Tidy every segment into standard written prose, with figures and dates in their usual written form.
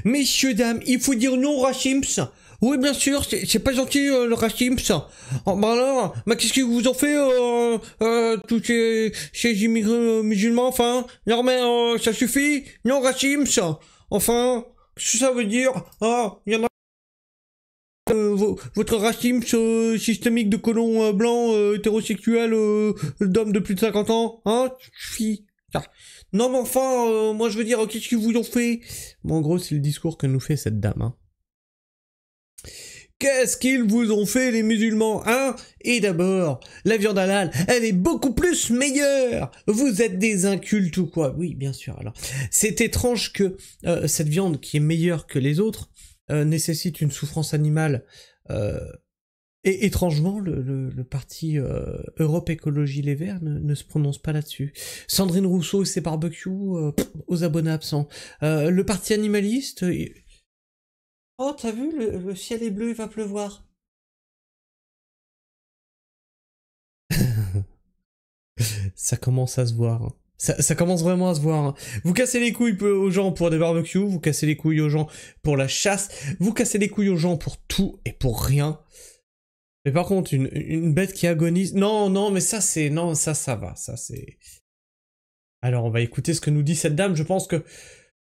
Messieurs, dames, il faut dire non au racisme. Oui, bien sûr, c'est pas gentil le racisme. Oh, bah alors, mais qu'est-ce qu'ils vous ont fait, tous ces immigrés musulmans, enfin? Non, mais ça suffit? Non, racisme. Enfin, qu'est-ce que ça veut dire? Ah, il y en a. Votre racisme systémique de colons blancs hétérosexuels d'hommes de plus de 50 ans, hein? Suffit. Non mais enfin, moi je veux dire, qu'est-ce qu'ils vous ont fait? Bon, en gros, c'est le discours que nous fait cette dame, hein. Qu'est-ce qu'ils vous ont fait les musulmans, hein? Et d'abord, la viande halal, elle est beaucoup plus meilleure. Vous êtes des incultes ou quoi? Oui, bien sûr. Alors, c'est étrange que cette viande qui est meilleure que les autres nécessite une souffrance animale. Et étrangement, le parti Europe Écologie Les Verts ne se prononce pas là-dessus. Sandrine Rousseau et ses barbecues aux abonnés absents. Le parti animaliste... Oh, t'as vu, le ciel est bleu, il va pleuvoir. Ça commence à se voir. Hein. Ça commence vraiment à se voir. Hein. Vous cassez les couilles aux gens pour des barbecues, vous cassez les couilles aux gens pour la chasse, vous cassez les couilles aux gens pour tout et pour rien. Mais par contre, une bête qui agonise... Non, non, mais ça c'est... Non, ça va, ça c'est... Alors on va écouter ce que nous dit cette dame, je pense que...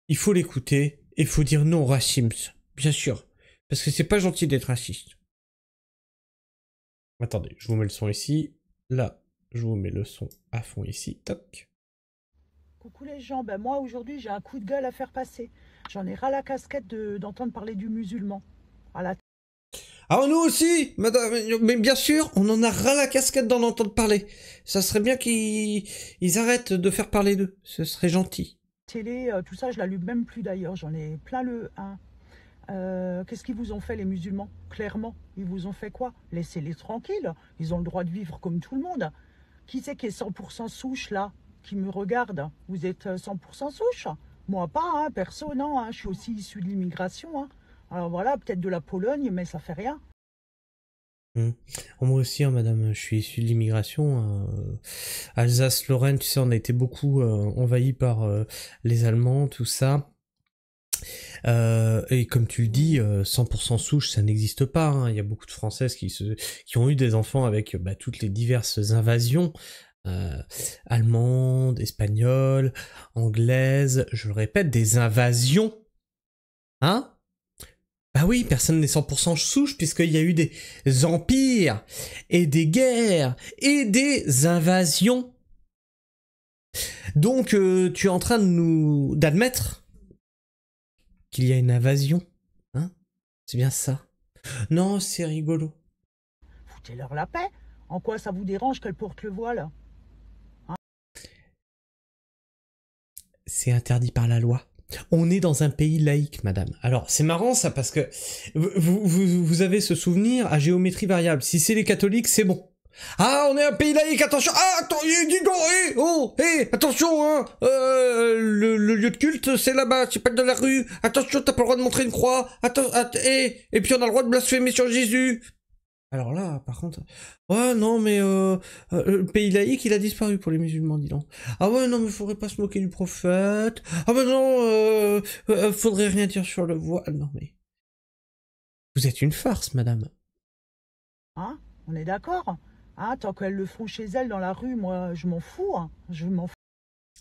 Il faut l'écouter, et il faut dire non au racisme, bien sûr. Parce que c'est pas gentil d'être raciste. Attendez, je vous mets le son ici. Là, je vous mets le son à fond ici. Toc. Coucou les gens, ben moi aujourd'hui j'ai un coup de gueule à faire passer. J'en ai ras la casquette d'entendre parler du musulman. Voilà. Ah, nous aussi, madame, mais bien sûr, on en a ras la casquette d'en entendre parler. Ça serait bien qu'ils arrêtent de faire parler d'eux, ce serait gentil. Télé, tout ça, je l'allume même plus d'ailleurs, j'en ai plein le 1. Qu'est-ce qu'ils vous ont fait les musulmans? Clairement, ils vous ont fait quoi? Laissez-les tranquilles, ils ont le droit de vivre comme tout le monde. Qui c'est qui est 100% souche là? Qui me regarde? Vous êtes 100% souche? Moi pas, hein, perso, non, hein, je suis aussi issue de l'immigration. Hein. Alors voilà, peut-être de la Pologne, mais ça fait rien. Moi aussi, hein, madame, je suis issu de l'immigration. Alsace-Lorraine, tu sais, on a été beaucoup envahi par les Allemands, tout ça. Et comme tu le dis, 100% souche, ça n'existe pas. Hein. Il y a beaucoup de Françaises qui ont eu des enfants avec toutes les diverses invasions. Allemandes, espagnoles, anglaises, je le répète, des invasions. Hein? Bah oui, personne n'est 100% souche puisqu'il y a eu des empires et des guerres et des invasions. Donc tu es en train de d'admettre qu'il y a une invasion, hein? C'est bien ça. Non, c'est rigolo. Foutez-leur la paix. En quoi ça vous dérange qu'elle porte le voile? C'est interdit par la loi. On est dans un pays laïque, madame. Alors, c'est marrant ça, parce que vous avez ce souvenir à géométrie variable. Si c'est les catholiques, c'est bon. Ah, on est un pays laïque, attention. Ah, attends, dis donc, attention, hein. Le lieu de culte, c'est là-bas, c'est pas dans la rue. Attention, t'as pas le droit de montrer une croix. Et puis on a le droit de blasphémer sur Jésus. Alors là, par contre... Ouais, non, mais le pays laïque, il a disparu pour les musulmans, dis donc. Ah ouais, non, mais faudrait pas se moquer du prophète. Ah bah non, faudrait rien dire sur le voile. Non, mais... Vous êtes une farce, madame. Hein? On est d'accord? Hein, tant qu'elles le font chez elles dans la rue, moi, je m'en fous. Hein. Je m'en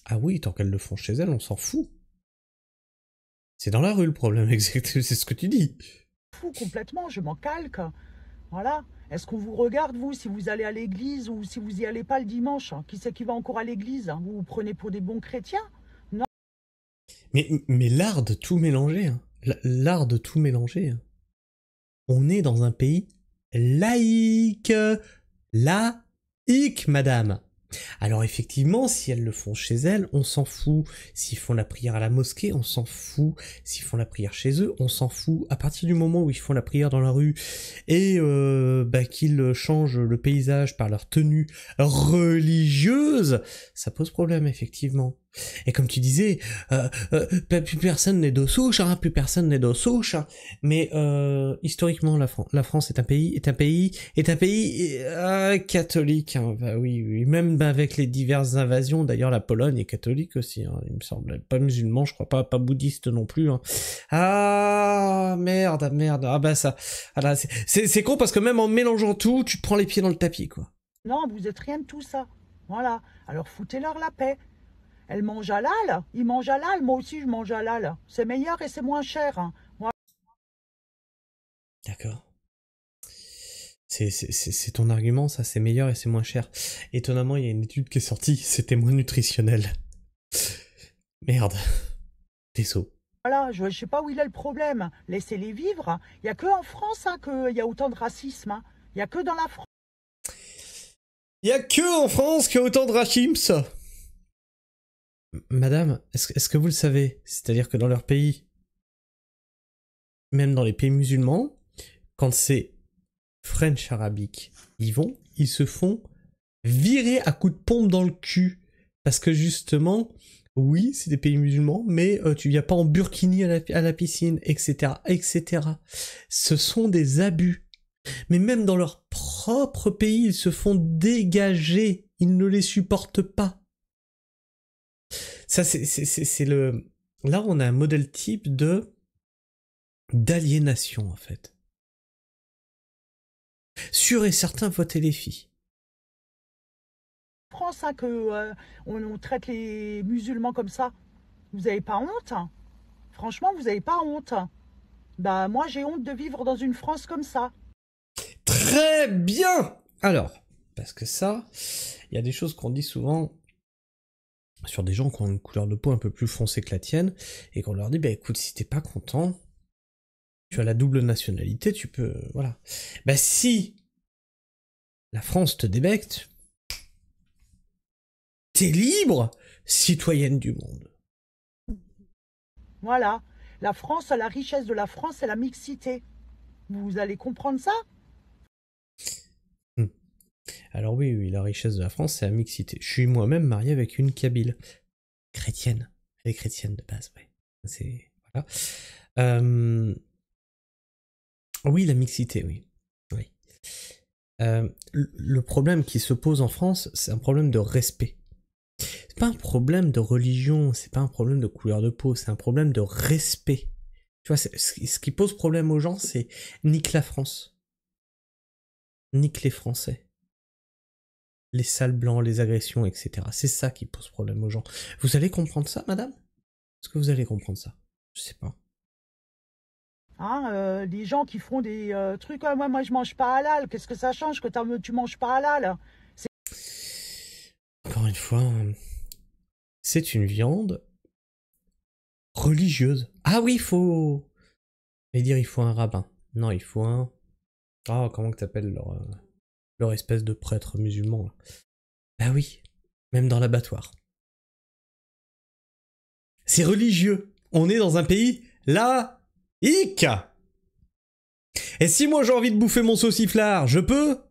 Ah oui, tant qu'elles le font chez elles, on s'en fout. C'est dans la rue le problème, exact, c'est ce que tu dis. fous complètement, je m'en calque. Voilà. Est-ce qu'on vous regarde, vous, si vous allez à l'église ou si vous y allez pas le dimanche? Qui c'est qui va encore à l'église? Vous vous prenez pour des bons chrétiens? Non. Mais l'art de tout mélanger, hein. L'art de tout mélanger. Hein. On est dans un pays laïque. Laïque, madame. Alors effectivement, si elles le font chez elles, on s'en fout. S'ils font la prière à la mosquée, on s'en fout. S'ils font la prière chez eux, on s'en fout. À partir du moment où ils font la prière dans la rue et qu'ils changent le paysage par leur tenue religieuse, ça pose problème effectivement. Et comme tu disais, plus personne n'est d'eau souche, hein, plus personne n'est d'eau souche. Hein. Mais historiquement, la France est un pays catholique. Hein. Bah oui, même avec les diverses invasions. D'ailleurs, la Pologne est catholique aussi. Hein, il me semble, pas musulman, je crois pas bouddhiste non plus. Hein. Ah merde. Ah bah ça, voilà, c'est con parce que même en mélangeant tout, tu te prends les pieds dans le tapis, quoi. Non, vous êtes rien de tout ça. Voilà. Alors foutez-leur la paix. Elle mange halal, ils mangent halal, moi aussi je mange halal. C'est meilleur et c'est moins cher. Hein. Voilà. D'accord. C'est ton argument, ça, c'est meilleur et c'est moins cher. Étonnamment, il y a une étude qui est sortie, c'était moins nutritionnel. Merde. Désolé. Voilà, je sais pas où il est le problème. Laissez-les vivre. Il n'y a que en France hein, qu'il y a autant de racisme. Hein. Il n'y a que dans la France. Il y a que en France qu'il y a autant de racisme. Madame, est-ce que vous le savez? C'est-à-dire que dans leur pays, même dans les pays musulmans, quand c'est French arabique, ils se font virer à coups de pompe dans le cul. Parce que justement, oui, c'est des pays musulmans, mais tu viens pas en burkini à la piscine, etc., etc. Ce sont des abus. Mais même dans leur propre pays, ils se font dégager. Ils ne les supportent pas. Ça, c'est le... Là, on a un modèle type d'aliénation, en fait. Sûr et certain, votez les filles. France hein, que on traite les musulmans comme ça. Vous n'avez pas honte hein. Franchement, vous n'avez pas honte. Bah moi j'ai honte de vivre dans une France comme ça. Très bien. Alors, parce que ça, il y a des choses qu'on dit souvent sur des gens qui ont une couleur de peau un peu plus foncée que la tienne, et qu'on leur dit, bah écoute, si t'es pas content, tu as la double nationalité, tu peux... Voilà. Bah si la France te débecte, t'es libre, citoyenne du monde. Voilà. La France, la richesse de la France, c'est la mixité. Vous allez comprendre ça? Alors oui, la richesse de la France, c'est la mixité. Je suis moi-même marié avec une Kabyle. Chrétienne. Elle est chrétienne de base, ouais. C'est... Voilà. Oui, la mixité, oui. Oui. Le problème qui se pose en France, c'est un problème de respect. C'est pas un problème de religion, c'est pas un problème de couleur de peau, c'est un problème de respect. Tu vois, ce qui pose problème aux gens, c'est nique la France. Nique les Français. Les sales blancs, les agressions, etc. C'est ça qui pose problème aux gens. Vous allez comprendre ça, madame? Est-ce que vous allez comprendre ça? Je sais pas. Hein, des gens qui font des trucs, moi je mange pas halal. Qu'est-ce que ça change que tu manges pas halal? Encore une fois, c'est une viande religieuse. Ah oui, il faut... Et dire il faut un rabbin. Non, il faut un... Ah, comment que t'appelles leur espèce de prêtre musulman, là. Bah oui, même dans l'abattoir. C'est religieux. On est dans un pays laïque. Et si moi j'ai envie de bouffer mon sauciflard, je peux?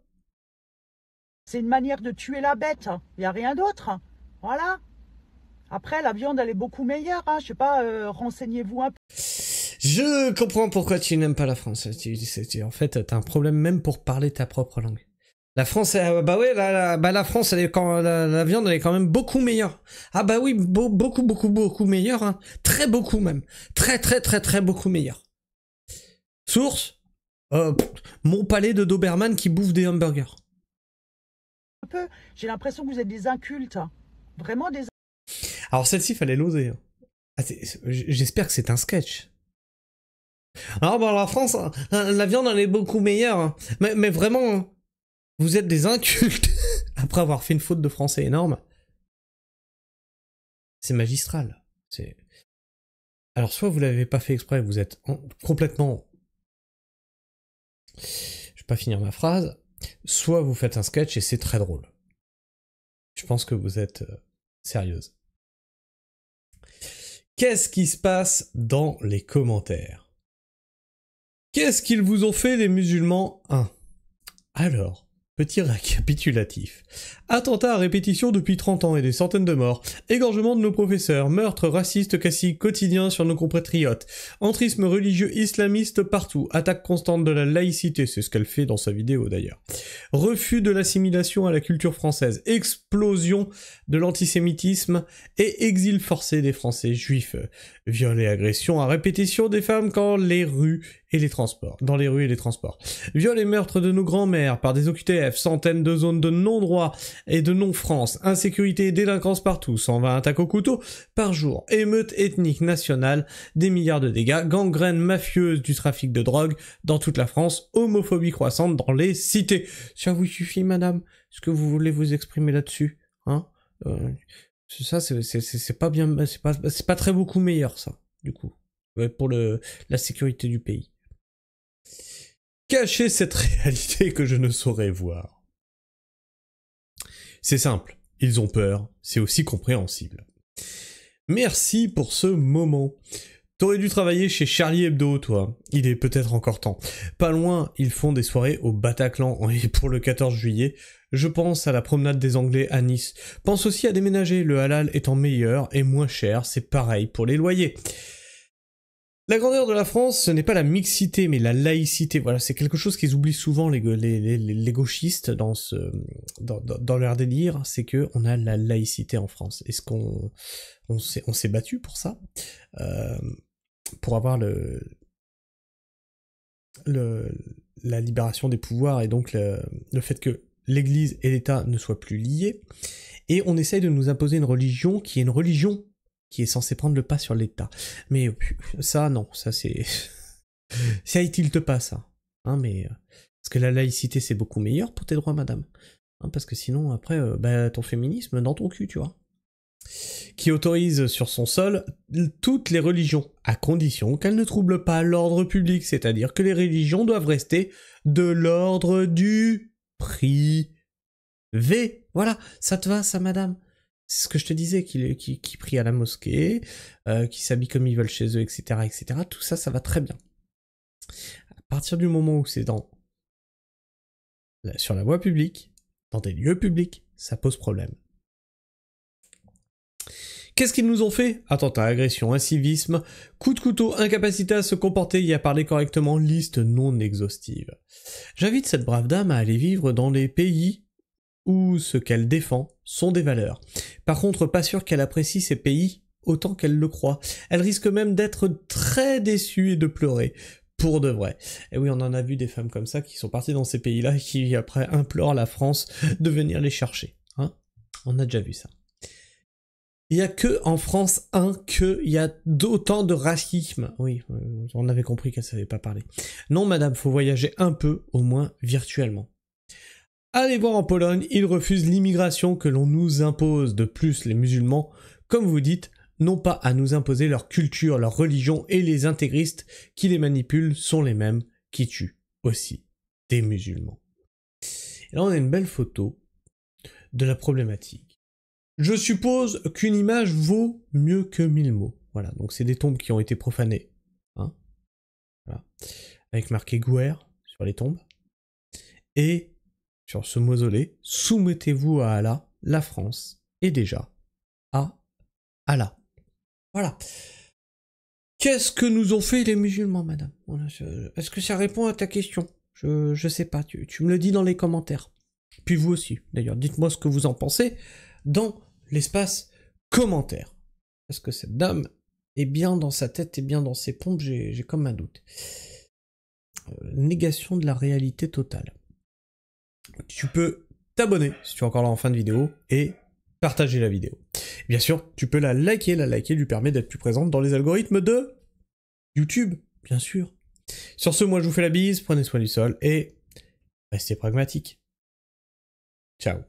C'est une manière de tuer la bête. Il n'y a rien d'autre. Voilà. Après, la viande, elle est beaucoup meilleure. Hein. Je sais pas, renseignez-vous un peu. Je comprends pourquoi tu n'aimes pas la France. En fait, t'as un problème même pour parler ta propre langue. La France, bah ouais, la France, la viande, elle est quand même beaucoup meilleure. Ah bah oui, beaucoup meilleure. Hein. Très beaucoup même. Très beaucoup meilleure. Source, mon palais de Doberman qui bouffe des hamburgers. Un peu. J'ai l'impression que vous êtes des incultes. Vraiment des. Alors celle-ci, fallait l'oser. Ah, j'espère que c'est un sketch. Alors bah la France, la viande, elle est beaucoup meilleure. Hein. Mais vraiment, vous êtes des incultes. Après avoir fait une faute de français énorme. C'est magistral. Alors soit vous l'avez pas fait exprès, vous êtes complètement... Je vais pas finir ma phrase. Soit vous faites un sketch et c'est très drôle. Je pense que vous êtes sérieuse. Qu'est-ce qui se passe dans les commentaires? Qu'est-ce qu'ils vous ont fait les musulmans 1? Alors, Petit récapitulatif. Attentats à répétition depuis 30 ans et des centaines de morts. Égorgement de nos professeurs. Meurtres racistes quasi quotidiens sur nos compatriotes. Entrisme religieux islamiste partout. Attaque constante de la laïcité, c'est ce qu'elle fait dans sa vidéo d'ailleurs. Refus de l'assimilation à la culture française. Explosion de l'antisémitisme et exil forcé des Français juifs. Viol et agression à répétition des femmes dans les rues et les transports. Viol et meurtre de nos grands-mères par des OQTF, centaines de zones de non-droit et de non-France, insécurité et délinquance partout, 120 attaques au couteau par jour, émeutes ethniques nationales, des milliards de dégâts, gangrène mafieuse du trafic de drogue dans toute la France, homophobie croissante dans les cités. Ça vous suffit, madame? Est-ce que vous voulez vous exprimer là-dessus? Hein? Ça, c'est pas bien, c'est pas très beaucoup meilleur, ça, du coup, pour la sécurité du pays. Cacher cette réalité que je ne saurais voir. C'est simple, ils ont peur, c'est aussi compréhensible. Merci pour ce moment. T'aurais dû travailler chez Charlie Hebdo, toi. Il est peut-être encore temps. Pas loin, ils font des soirées au Bataclan, et pour le 14 juillet, je pense à la promenade des Anglais à Nice. Pense aussi à déménager, le halal étant meilleur et moins cher, c'est pareil pour les loyers. La grandeur de la France, ce n'est pas la mixité, mais la laïcité. Voilà, c'est quelque chose qu'ils oublient souvent, les gauchistes, dans leur délire, c'est que on a la laïcité en France. Est-ce qu'on s'est battu pour ça, pour avoir la libération des pouvoirs et donc le fait que l'Église et l'État ne soient plus liés, et on essaye de nous imposer une religion qui est une religion qui est censée prendre le pas sur l'État. Mais ça, non, ça c'est... ça y tilte pas, ça. Hein, mais... parce que la laïcité, c'est beaucoup meilleur pour tes droits, madame. Hein, parce que sinon, après, ton féminisme, dans ton cul, tu vois. Qui autorise sur son sol toutes les religions, à condition qu'elles ne troublent pas l'ordre public, c'est-à-dire que les religions doivent rester de l'ordre du privé. Voilà, ça te va, ça, madame? C'est ce que je te disais, qui prient à la mosquée, qui s'habillent comme ils veulent chez eux, etc., etc. Tout ça, ça va très bien. À partir du moment où c'est sur la voie publique, dans des lieux publics, ça pose problème. Qu'est-ce qu'ils nous ont fait? Attentat, agression, incivisme, coup de couteau, incapacité à se comporter et à parler correctement, liste non exhaustive. J'invite cette brave dame à aller vivre dans les pays où ce qu'elle défend sont des valeurs. Par contre, pas sûr qu'elle apprécie ces pays autant qu'elle le croit. Elle risque même d'être très déçue et de pleurer. Pour de vrai. Et oui, on en a vu des femmes comme ça qui sont parties dans ces pays-là et qui après implorent la France de venir les chercher. Hein? On a déjà vu ça. Il y a que en France qu'il y a d'autant de racisme. Oui, on avait compris qu'elle savait pas parler. Non, madame, faut voyager un peu, au moins virtuellement. Allez voir en Pologne, ils refusent l'immigration que l'on nous impose. De plus, les musulmans, comme vous dites, n'ont pas à nous imposer leur culture, leur religion, et les intégristes qui les manipulent sont les mêmes qui tuent aussi des musulmans. Et là, on a une belle photo de la problématique. Je suppose qu'une image vaut mieux que 1000 mots. Voilà, donc c'est des tombes qui ont été profanées. Hein, voilà. Avec marqué Gouer sur les tombes. Et sur ce mausolée, soumettez-vous à Allah, la France est déjà à Allah. Voilà. Qu'est-ce que nous ont fait les musulmans, madame? Est-ce que ça répond à ta question? Je sais pas, tu me le dis dans les commentaires. Puis vous aussi, d'ailleurs, dites-moi ce que vous en pensez dans l'espace commentaire. Est-ce que cette dame est bien dans sa tête et bien dans ses pompes? J'ai comme un doute. Négation de la réalité totale. Tu peux t'abonner si tu es encore là en fin de vidéo et partager la vidéo. Bien sûr, tu peux la liker lui permet d'être plus présente dans les algorithmes de YouTube, bien sûr. Sur ce, moi je vous fais la bise, prenez soin du sol et restez pragmatiques. Ciao.